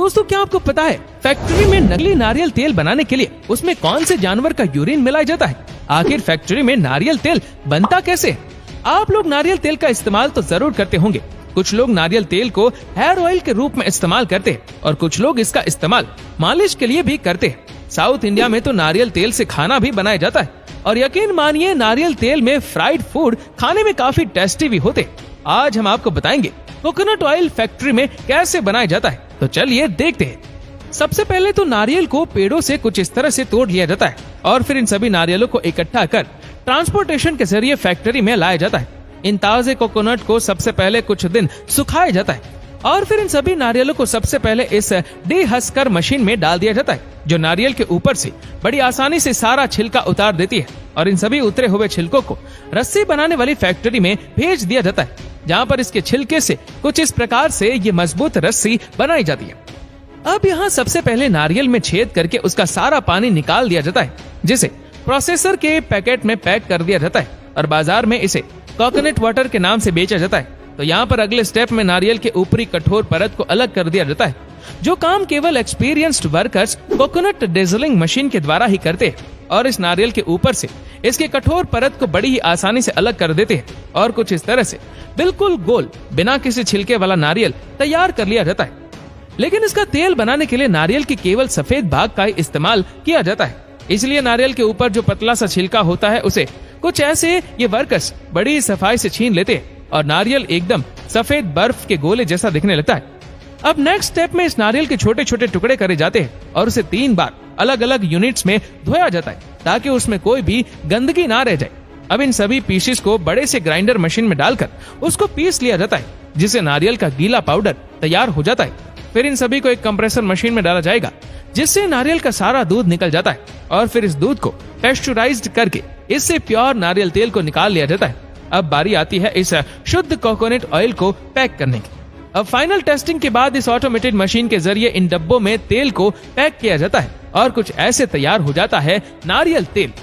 दोस्तों क्या आपको पता है फैक्ट्री में नकली नारियल तेल बनाने के लिए उसमें कौन से जानवर का यूरिन मिलाया जाता है? आखिर फैक्ट्री में नारियल तेल बनता कैसे है? आप लोग नारियल तेल का इस्तेमाल तो जरूर करते होंगे। कुछ लोग नारियल तेल को हेयर ऑयल के रूप में इस्तेमाल करते हैं और कुछ लोग इसका इस्तेमाल मालिश के लिए भी करते हैं। साउथ इंडिया में तो नारियल तेल से खाना भी बनाया जाता है और यकीन मानिए नारियल तेल में फ्राइड फूड खाने में काफी टेस्टी भी होते। आज हम आपको बताएंगे कोकोनट ऑयल फैक्ट्री में कैसे बनाया जाता है, तो चलिए देखते हैं। सबसे पहले तो नारियल को पेड़ों से कुछ इस तरह से तोड़ लिया जाता है और फिर इन सभी नारियलों को इकट्ठा कर ट्रांसपोर्टेशन के जरिए फैक्ट्री में लाया जाता है। इन ताजे कोकोनट को सबसे पहले कुछ दिन सुखाया जाता है और फिर इन सभी नारियलों को सबसे पहले इस डीहस्कर मशीन में डाल दिया जाता है, जो नारियल के ऊपर से बड़ी आसानी से सारा छिलका उतार देती है और इन सभी उतरे हुए छिलकों को रस्सी बनाने वाली फैक्ट्री में भेज दिया जाता है, जहाँ पर इसके छिलके से कुछ इस प्रकार से ये मजबूत रस्सी बनाई जाती है। अब यहाँ सबसे पहले नारियल में छेद करके उसका सारा पानी निकाल दिया जाता है, जिसे प्रोसेसर के पैकेट में पैक कर दिया जाता है और बाजार में इसे कोकोनट वाटर के नाम से बेचा जाता है। तो यहाँ पर अगले स्टेप में नारियल के ऊपरी कठोर परत को अलग कर दिया जाता है, जो काम केवल experienced workers coconut dazzling machine के द्वारा ही करते हैं और इस नारियल के ऊपर से इसके कठोर परत को बड़ी ही आसानी से अलग कर देते हैं और कुछ इस तरह से बिल्कुल गोल बिना किसी छिलके वाला नारियल तैयार कर लिया जाता है। लेकिन इसका तेल बनाने के लिए नारियल के केवल सफेद भाग का ही इस्तेमाल किया जाता है, इसलिए नारियल के ऊपर जो पतला सा छिलका होता है उसे कुछ ऐसे ये वर्कर्स बड़ी सफाई से छीन लेते हैं और नारियल एकदम सफेद बर्फ के गोले जैसा दिखने लगता है। अब नेक्स्ट स्टेप में इस नारियल के छोटे छोटे टुकड़े करे जाते हैं और उसे 3 बार अलग अलग यूनिट्स में धोया जाता है ताकि उसमें कोई भी गंदगी ना रह जाए। अब इन सभी पीसेस को बड़े से ग्राइंडर मशीन में डालकर उसको पीस लिया जाता है, जिससे नारियल का गीला पाउडर तैयार हो जाता है। फिर इन सभी को एक कंप्रेसर मशीन में डाला जाएगा, जिससे नारियल का सारा दूध निकल जाता है और फिर इस दूध को पेस्चराइज्ड करके इससे प्योर नारियल तेल को निकाल लिया जाता है। अब बारी आती है इस शुद्ध कोकोनट ऑयल को पैक करने की। अब फाइनल टेस्टिंग के बाद इस ऑटोमेटेड मशीन के जरिए इन डब्बों में तेल को पैक किया जाता है और कुछ ऐसे तैयार हो जाता है नारियल तेल,